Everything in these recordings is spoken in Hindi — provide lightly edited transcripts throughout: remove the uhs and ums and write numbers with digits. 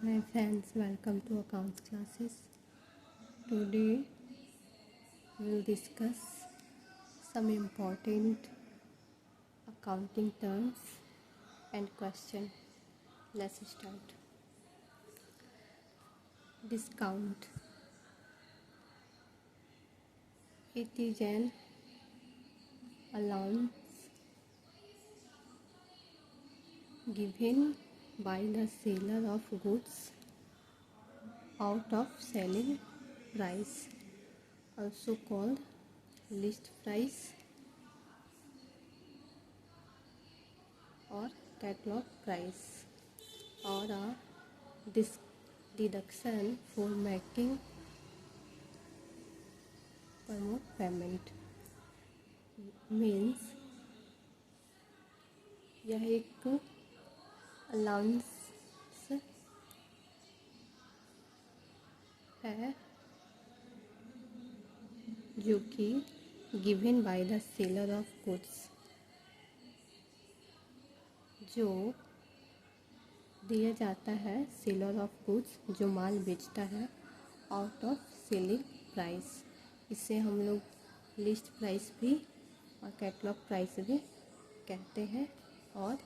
Hi friends, welcome to accounts classes. Today we will discuss some important accounting terms and question. Let's start. Discount. It is an allowance given by the seller of goods out of selling price, also called list price or catalog price, or a deduction for making promote payment. Means यह एक अलाउंस है जो कि given by the seller of goods, जो दिया जाता है सेलर ऑफ गुड्स जो माल बेचता है आउट ऑफ सेलिंग प्राइस. इसे हम लोग लिस्ट प्राइस भी और कैटलॉग प्राइस भी कहते हैं. और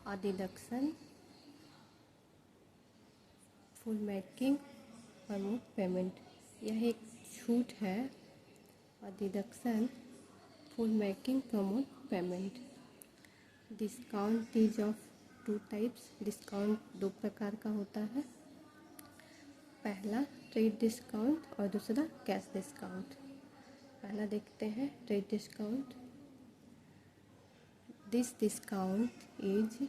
a deduction for making promote payment, यह एक छूट है. A deduction for making promote payment. Discount is of two types. Discount दो प्रकार का होता है. पहला ट्रेड डिस्काउंट और दूसरा कैश डिस्काउंट. पहला देखते हैं trade discount. This discount is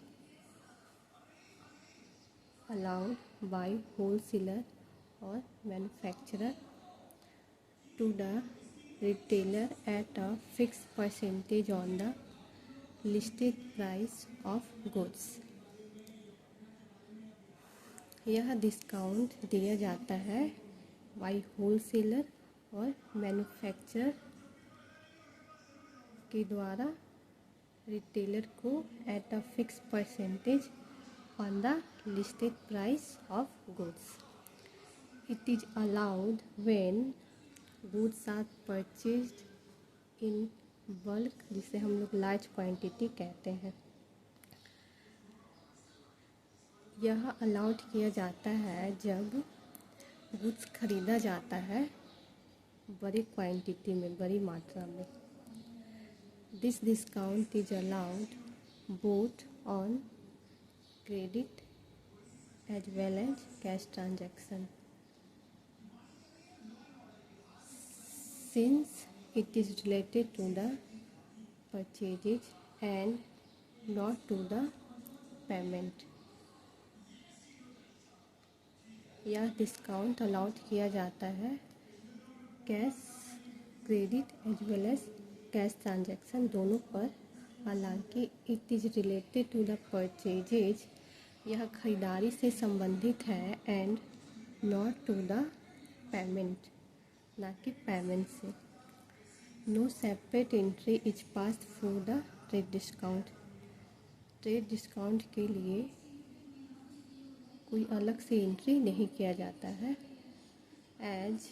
allowed by wholesaler or manufacturer to the retailer at a fixed percentage on the listed price of goods. यह डिस्काउंट दिया जाता है बाय होलसेलर और मैन्युफैक्चरर के द्वारा रिटेलर को at a fix percentage on the listed price of goods. It is allowed when goods are purchased in bulk, जिसे हम लोग लार्ज क्वांटिटी कहते हैं. यह अलाउड किया जाता है जब गुड्स खरीदा जाता है बड़ी क्वांटिटी में, बड़ी मात्रा में. This discount is allowed both on credit as well as cash transaction, since it is related to the purchases and not to the payment. यह डिस्काउंट अलाउड किया जाता है cash, credit as well as cash transaction दोनों पर. हालांकि it is related to the purchases, यह खरीदारी से संबंधित है, and not to the payment, ना कि पेमेंट से. No separate entry is passed for the trade discount. Trade discount के लिए कोई अलग से एंट्री नहीं किया जाता है, as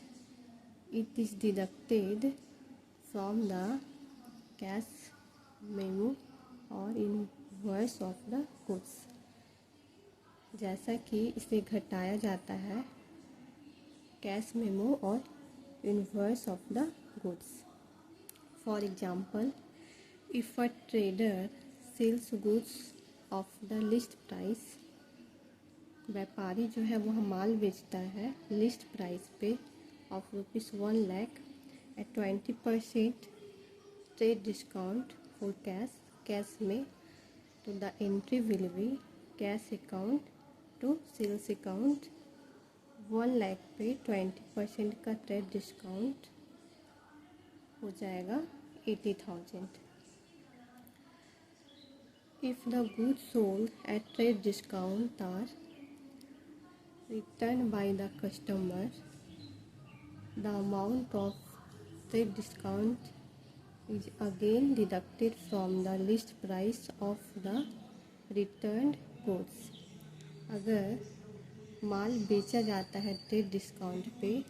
it is deducted from the cash memo और इनवॉइस ऑफ द गुड्स. जैसा कि इसे घटाया जाता है कैश मेमो और invoice of the goods. For example, if a trader sells goods of the list price, व्यापारी जो है वह माल बेचता है लिस्ट प्राइस पे of ₹1 lakh at 20% trade discount for cash में, तो the entry will be cash account to sales account. 1 lakh पे 20% का ट्रेड डिस्काउंट हो जाएगा 80,000. If the goods sold at trade discount are returned by the customer, the amount of trade discount is again deducted from the list price of the returned goods. अगर माल बेचा जाता है ट्रेड डिस्काउंट पे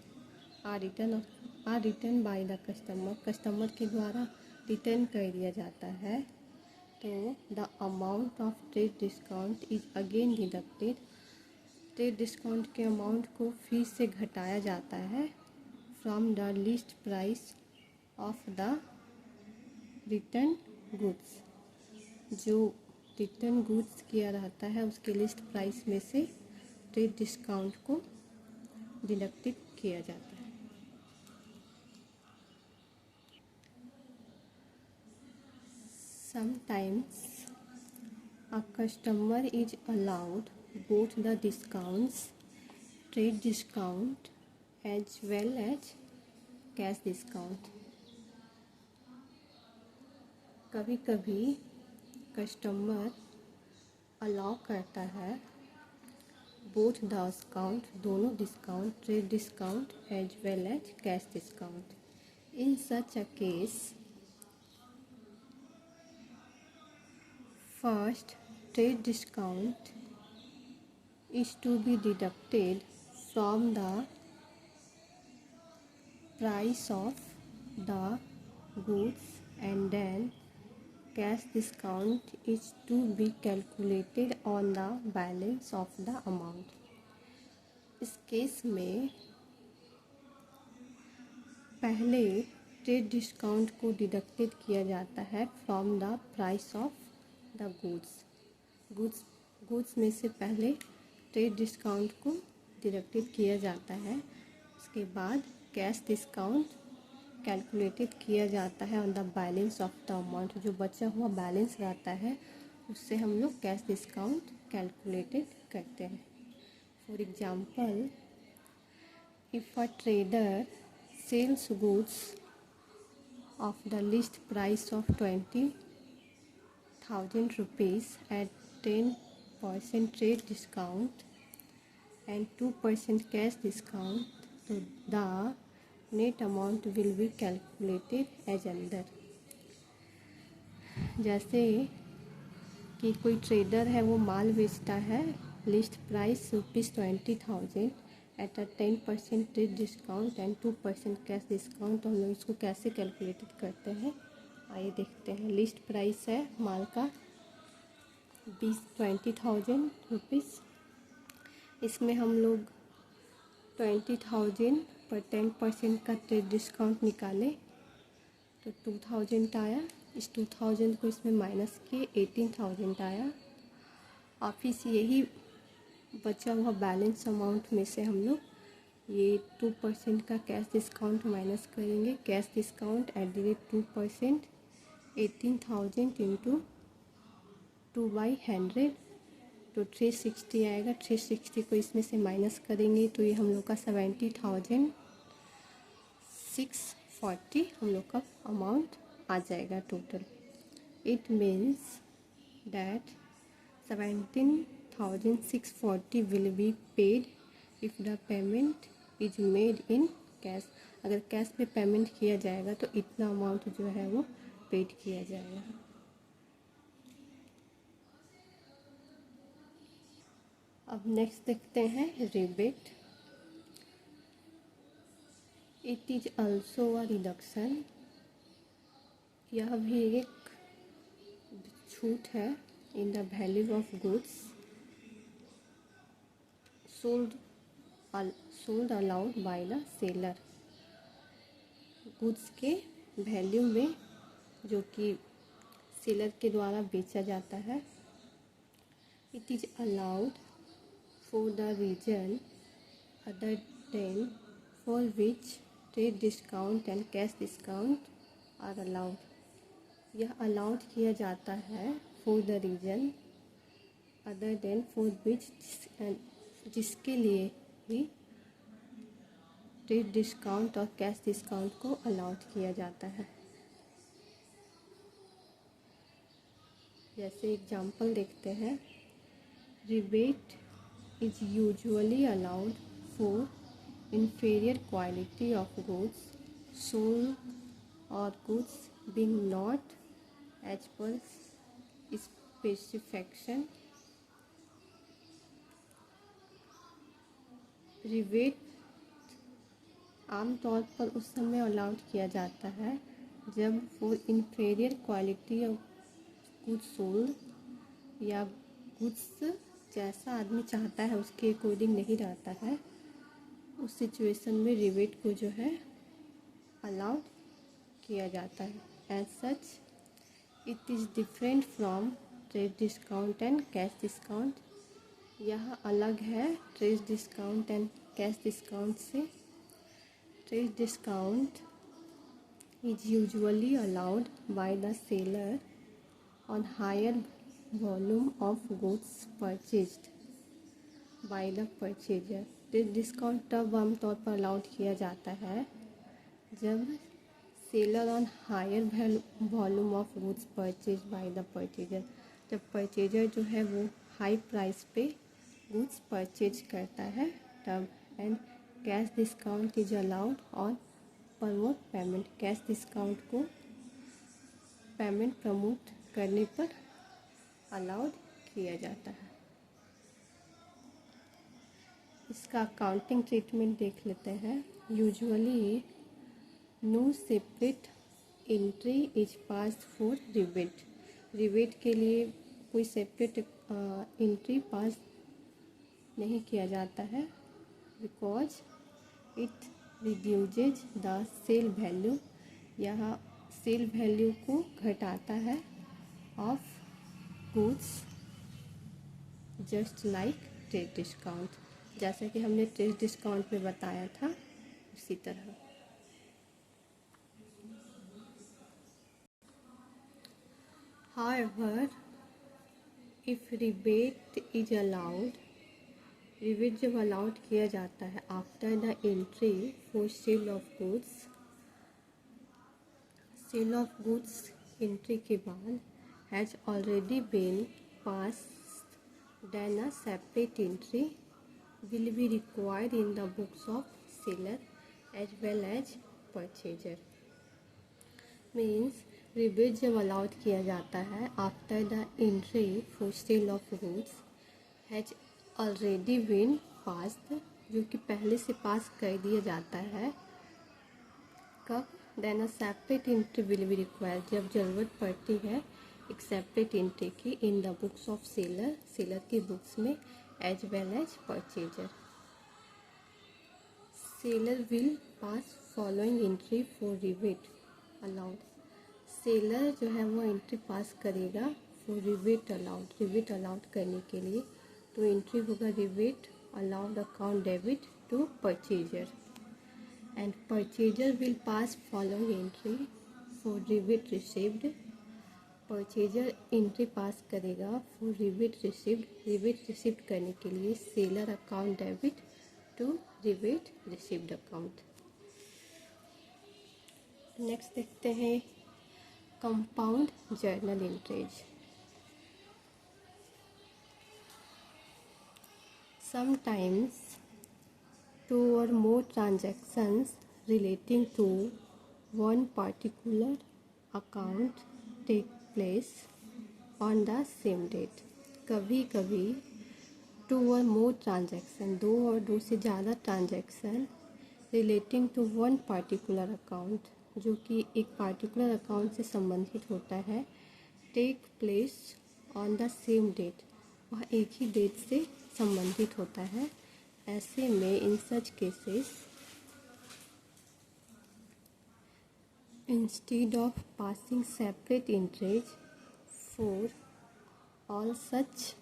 are return by the customer के द्वारा रिटर्न कर दिया जाता है, तो the amount of trade discount is again deducted. Trade discount के अमाउंट को फिर से घटाया जाता है from the list price of the return goods. जो रिटर्न गुड्स किया रहता है उसके लिस्ट प्राइस में से ट्रेड डिस्काउंट को डिडक्टेड किया जाता है। Sometimes a customer is allowed both the discounts, trade discount as well as cash discount। कभी कभी कस्टमर अलाउ करता है बोथ द डिस्काउंट, दोनों discount, trade discount as well as cash discount. In such a case, first, trade discount is to be deducted from the price of the goods, and then cash discount is to be calculated on the balance of the amount। इस केस में पहले ट्रेड डिस्काउंट को डिडक्टेड किया जाता है from the price of the goods में से पहले ट्रेड डिस्काउंट को डिडक्टेड किया जाता है। उसके बाद कैश डिस्काउंट कैलकुलेटेड किया जाता है on the balance of the amount. जो बचा हुआ बैलेंस रहता है उससे हम लोग कैश डिस्काउंट कैलकुलेटेड करते हैं। For example, if a trader sells goods of the list price of 20,000 rupees at 10% trade discount and 2% cash discount, so the net amount will be calculated as under। जैसे कि कोई ट्रेडर है, वो माल बेचता है list price ₹20,000 at a 10% trade discount and 2% cash discount. तो हम लोग इसको कैसे कैलकुलेटेड करते हैं, आइए देखते हैं। लिस्ट प्राइस है माल का 20,000 रुपीज़। इसमें हम लोग 20,000 पर 10% का ट्रेड डिस्काउंट निकाले तो 2,000 आया। इस 2,000 को इसमें माइनस किए 18,000 आया। और फिर यही बचा हुआ बैलेंस अमाउंट में से हम लोग ये 2% का कैश डिस्काउंट माइनस करेंगे। Cash discount at the rate 2%, 18,000 into 2/100 तो 360 आएगा। 360 को इसमें से माइनस करेंगे तो ये हम लोग का 70,640 हम लोग का अमाउंट आ जाएगा total. It means that 17,640 will be paid if the payment is made in cash. अगर कैश में पेमेंट किया जाएगा तो इतना अमाउंट जो है वो पेड किया जाएगा। अब नेक्स्ट देखते हैं rebate. It is also a reduction. यह भी एक छूट है in the value of goods sold allowed by the seller. Goods के वैल्यू में जो कि सेलर के द्वारा बेचा जाता है। It is allowed for the region other than for which trade discount and cash discount are allowed। यह अलाउड किया जाता है for the region other than for which जिसके लिए भी ट्रेड डिस्काउंट और कैश डिस्काउंट को अलाउड किया जाता है। जैसे एग्जांपल देखते हैं। Rebate is usually allowed for inferior quality of goods sold or goods being not as per specification rebate आमतौर पर उस समय अलाउड किया जाता है जब वो inferior quality of goods sold या गुड्स जैसा आदमी चाहता है उसके अकॉर्डिंग नहीं रहता है। उस सिचुएशन में रिबेट को जो है अलाउड किया जाता है। As such it is different from trade discount and cash discount. यह अलग है trade discount and cash discount से। Trade discount is usually allowed by the seller on higher volume of goods purchased by the purchaser। Trade discount तब आमतौर पर अलाउड किया जाता है जब seller on higher volume of goods purchase by the purchaser. जब परचेजर जो है वो हाई प्राइस पे गुड्स परचेज करता है तब। And cash discount is allowed on prompt payment. Cash discount को पेमेंट प्रमोट करने पर अलाउड किया जाता है। इसका अकाउंटिंग ट्रीटमेंट देख लेते हैं। Usually no separate entry is pass for rebate. Rebate के लिए कोई सेपरेट एंट्री पास नहीं किया जाता है because it reduces the sale value. यह सेल वैल्यू को घटाता है of goods just like trade discount. जैसा कि हमने ट्रेड डिस्काउंट में बताया था उसी तरह। However, if rebate is allowed, rebate जब अलाउड किया जाता है after the entry for sale of goods, sale of goods entry के बाद has already been passed, then a separate entry will be required in the books of seller as well as purchaser. Means rebate जब अलाउड किया जाता है after the entry for sale of goods has already been passed, जो कि पहले से पास कर दिया जाता है। कब? Then a separate entry will be required, जब ज़रूरत पड़ती है एक सेपरेट एंट्री की in the books of seller, seller की बुक्स में as well as purchaser. Seller will pass following entry for rebate allowed. Seller जो है वो एंट्री पास करेगा for rebate allowed, rebate allowed करने के लिए। तो एंट्री होगा rebate allowed account debit to purchaser and purchaser will pass following entry for rebate received. Purchaser entry pass करेगा for rebate received, rebate received करने के लिए seller account debit to rebate received account. Next देखते हैं compound journal entries. Sometimes two or more transactions relating to one particular account take place on the same date। कभी कभी टू और मोर ट्रांजैक्शन, दो और दो से ज़्यादा transaction relating to one particular account, जो कि एक पार्टिकुलर अकाउंट से संबंधित होता है, take place on the same date, वह एक ही डेट से संबंधित होता है। ऐसे में in such cases instead of passing separate entries for all such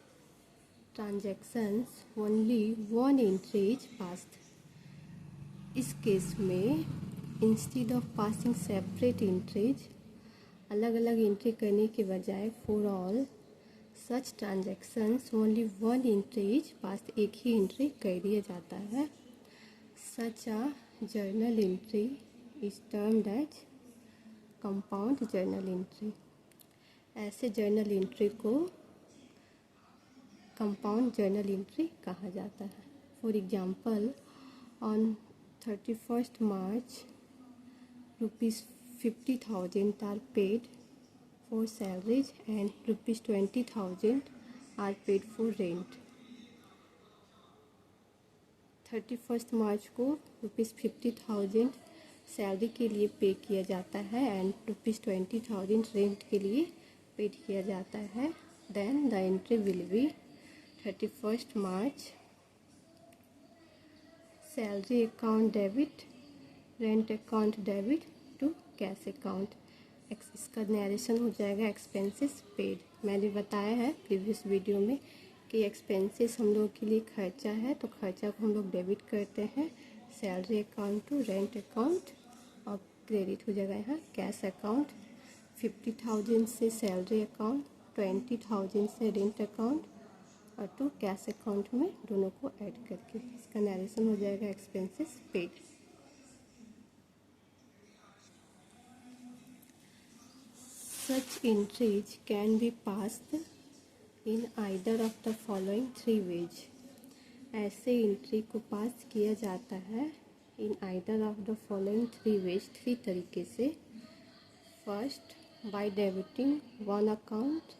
transactions only one entry is passed. इस केस में instead of passing separate entries, अलग अलग एंट्री करने के बजाय for all such transactions only one entry is passed, एक ही एंट्री कर दिया जाता है। Such a journal entry is termed as compound journal entry. ऐसे जर्नल एंट्री को कंपाउंड जर्नल एंट्री कहा जाता है। For example, on 31st March ₹50,000 are paid for salaries and ₹20,000 are paid for rent। 31 मार्च को ₹50,000 सैलरी के लिए पे किया जाता है एंड ₹20,000 रेंट के लिए पेड किया जाता है। Then the entry will be 31 March salary account debit, rent account debit to cash account. इसका नरेशन हो जाएगा एक्सपेंसेस पेड। मैंने बताया है प्रीवियस वीडियो में कि एक्सपेंसेस हम लोग के लिए खर्चा है, तो खर्चा को हम लोग डेबिट करते हैं salary account to rent account और क्रेडिट हो जाएगा यहाँ कैश अकाउंट। 50,000 से सैलरी अकाउंट, 20,000 से रेंट अकाउंट और टू कैश अकाउंट में दोनों को ऐड करके इसका नरेशन हो जाएगा expenses paid. Such entries can be passed in either of the following 3 ways। ऐसे एंट्री को पास किया जाता है इन either of the following 3 ways, 3 तरीके से। First, by debiting one account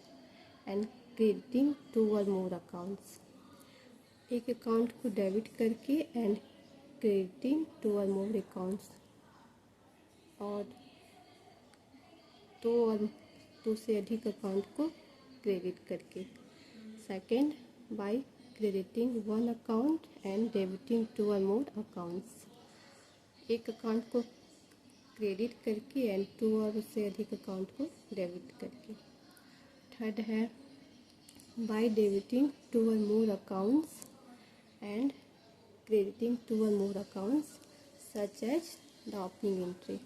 and crediting 2 or more accounts। एक अकाउंट को डेबिट करके and crediting 2 or more accounts, और 2 से अधिक अकाउंट को क्रेडिट करके। Second, by crediting one account and debiting 2 or more accounts. एक अकाउंट को क्रेडिट करके एंड 2 और उससे अधिक अकाउंट को डेबिट करके। थर्ड है by debiting 2 or more accounts and crediting 2 or more accounts such as the opening entry.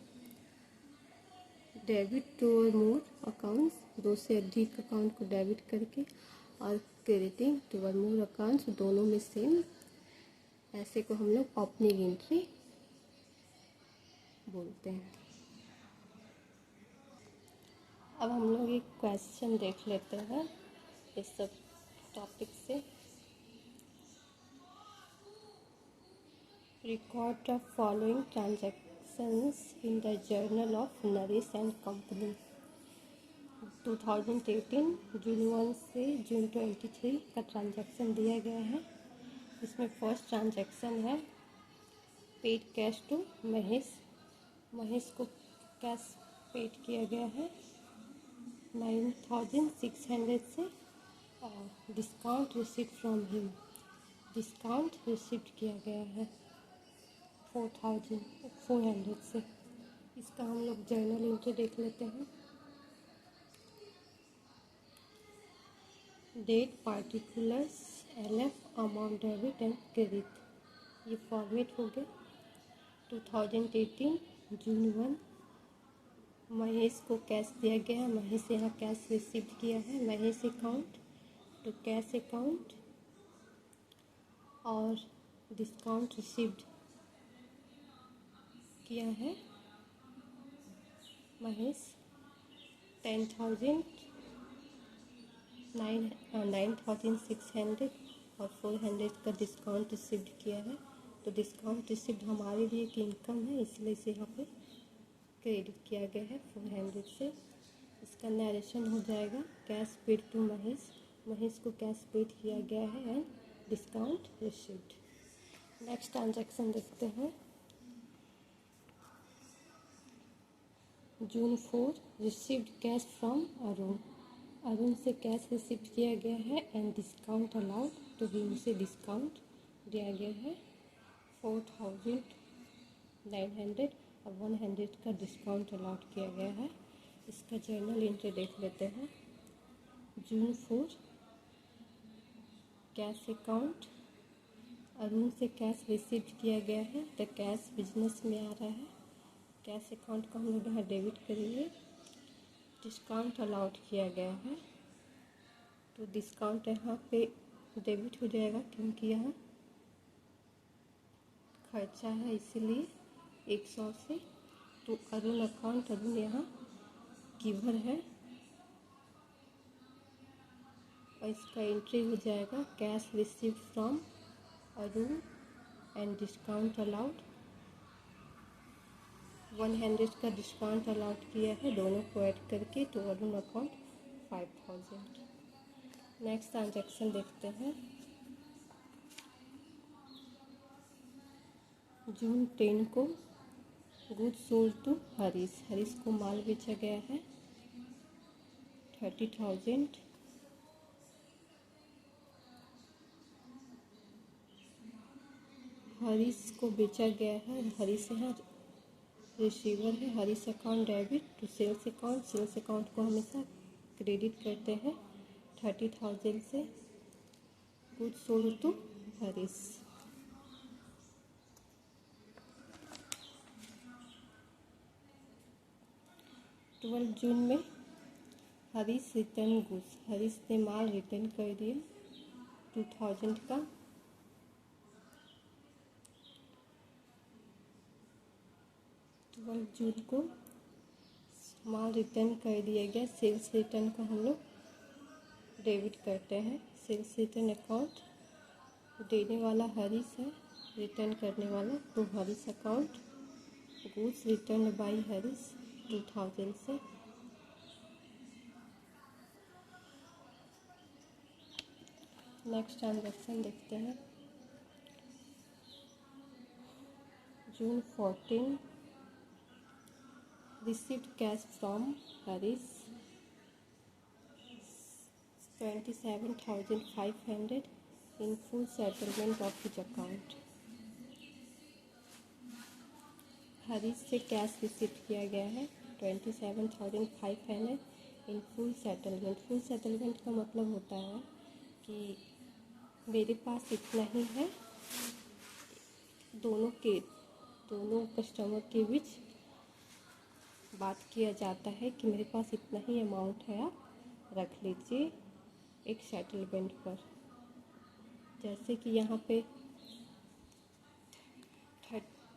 Debit 2 और मोर अकाउंट्स, 2 से अधिक अकाउंट को डेबिट करके, और क्रेडिटिंग 2 और मोर अकाउंट्स, दोनों में सेम। ऐसे को हम लोग ओपनिंग एंट्री बोलते हैं। अब हम लोग एक क्वेश्चन देख लेते हैं इस सब टॉपिक से। Record the following transactions in the Journal of Naresh and Company। 2018 जून 1 से जून 23 का ट्रांजैक्शन दिया गया है। इसमें फर्स्ट ट्रांजैक्शन है paid cash to Mahesh. Mahesh को कैश पेड किया गया है 9,600 से, और discount received from him, discount received किया गया है 4,400 से। इसका हम लोग जर्नल एंट्री देख लेते हैं। Date, particulars, LF, amount debit and credit, ये फॉर्मेट हो गए। 2018 जून 1 महेश को कैश दिया गया, महेश यहाँ कैश रिसीव किया है Mahesh account to cash account, और डिस्काउंट रिसीव्ड किया है महेश 9,600 और 400 का डिस्काउंट रिसीव्ड किया है। तो डिस्काउंट रिसीव्ड हमारे लिए एक इनकम है, इसलिए इसे यहाँ पे क्रेडिट किया गया है 400 से। इसका नरेशन हो जाएगा cash paid to Mahesh, Mahesh को कैश पेड किया गया है and discount received. Next transaction देखते हैं। June 4 received cash from Arun, Arun से कैश रिसीव किया गया है एंड डिस्काउंट अलाउड तो भी उसे डिस्काउंट दिया गया है 4,900 और 100 का डिस्काउंट अलाउड किया गया है। इसका जर्नल एंट्री देख लेते हैं। जून 4 कैश अकाउंट, अरुण से कैश रिसीव किया गया है, तो कैश बिजनेस में आ रहा है, कैश अकाउंट को हम लोग यहाँ डेबिट करेंगे। डिस्काउंट अलाउड किया गया है, तो डिस्काउंट यहाँ पे डेबिट हो जाएगा क्योंकि यहाँ खर्चा है, इसीलिए 100 से। तो अरुण अकाउंट, अरुण यहाँ गिवर है और इसका एंट्री हो जाएगा cash receive from Arun and discount allowed 100 का डिस्काउंट अलाउड किया है, दोनों को ऐड करके तो अरुण अकाउंट 5,000। नेक्स्ट ट्रांजैक्शन देखते हैं। जून 10 को goods sold to Harish. Harish को माल बेचा गया है 30,000। हरीश को बेचा गया है, हरीश यहाँ रिसीवर है। Harish account debit to sales account. Sales account को हमेशा क्रेडिट करते हैं 30,000 से। Goods sold to Harish. 12 जून में हरीश रिटर्न गुड्स। हरीश ने माल रिटर्न कर दिया 2000 का। 12 जून को माल रिटर्न कर दिया गया। सेल्स रिटर्न को हम लोग डेबिट करते हैं। सेल्स रिटर्न अकाउंट देने वाला हरीश है, रिटर्न करने वाला तो Harish account. Goods return by Harish 2000 से। नेक्स्ट ट्रांजैक्शन देखते हैं। जून 14 received cash from Harish 27,500 in full settlement of his account। Harish से कैश रिसीव किया गया है 27,500 in full settlement. Full settlement का मतलब होता है कि मेरे पास इतना ही है, दोनों कस्टमर के बीच बात किया जाता है कि मेरे पास इतना ही अमाउंट है, आप रख लीजिए एक सेटलमेंट पर। जैसे कि यहाँ पे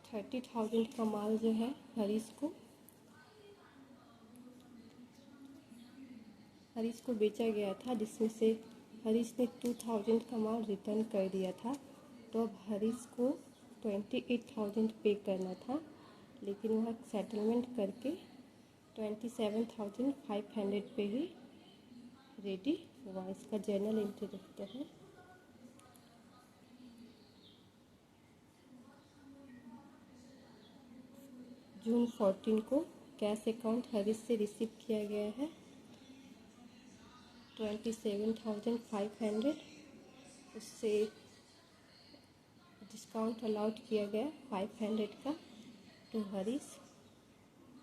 30,000 का माल जो है हरीश को बेचा गया था, जिसमें से हरीश ने 2000 का माल रिटर्न कर दिया था। तो अब हरीश को 28,000 पे करना था, लेकिन वह सेटलमेंट करके 27,500 पे ही रेडी हुआ। इसका जर्नल एंट्री देखते हैं। जून 14 को कैश अकाउंट हरीश से रिसीव किया गया है 27,500। उससे डिस्काउंट अलाउड किया गया 500 का तो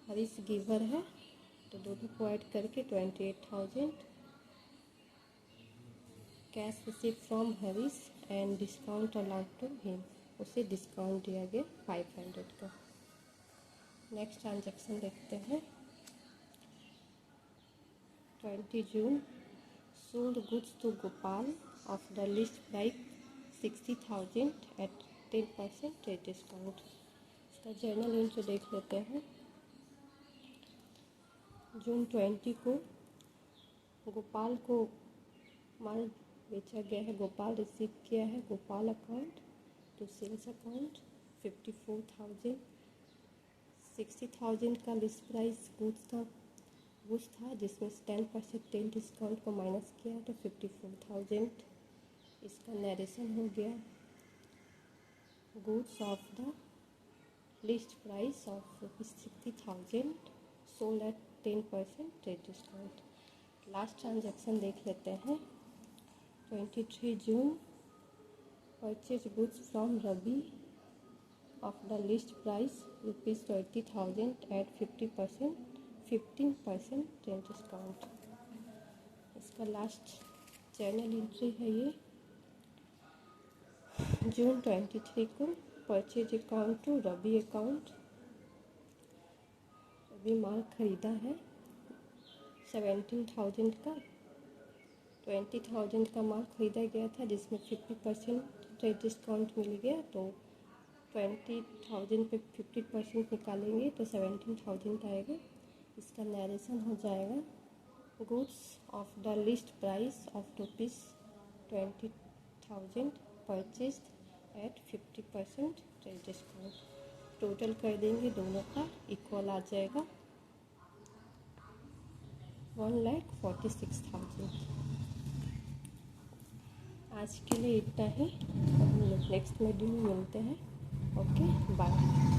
हरीश गिवर है, तो दोनों को ऐड करके 28,000। Cash receive from Harish and discount allowed to him. उसे डिस्काउंट दिया गया 500 का। नेक्स्ट ट्रांजैक्शन देखते हैं। 20 June sold goods to Gopal of the list price 60,000 at 10% discount. इसका जर्नल एंट्री देख लेते हैं। जून 20 को गोपाल को माल बेचा गया है। गोपाल रिसीव किया है Gopal account to sales account 54,000। 60,000 का लिस्ट प्राइस गुड्स था, जिसमें 10% डिस्काउंट को माइनस किया तो 54,000। इसका नरेशन हो गया। Goods of the list price of 60,000 sold at 10% trade discount. Last transaction देख लेते हैं। 23 June purchase goods from Ravi of the list price ₹20,000 at 15% trade discount. इसका लास्ट जर्नल एंट्री है ये। जून 23 को purchase account to Ravi account. Ravi माल खरीदा है 17,000 का। 20,000 का माल खरीदा गया था, जिसमें 50% ट्रेड डिस्काउंट मिल गया, तो 20,000 पे 50% निकालेंगे तो 17,000 आएगा। इसका नरेशन हो जाएगा। Goods of the list price of ₹20,000 purchased at 50% trade discount. Total कर देंगे, दोनों का इक्वल आ जाएगा 1,46,000। आज के लिए इतना ही। हम लोग नेक्स्ट वीडियो में मिलते हैं। Okay bye.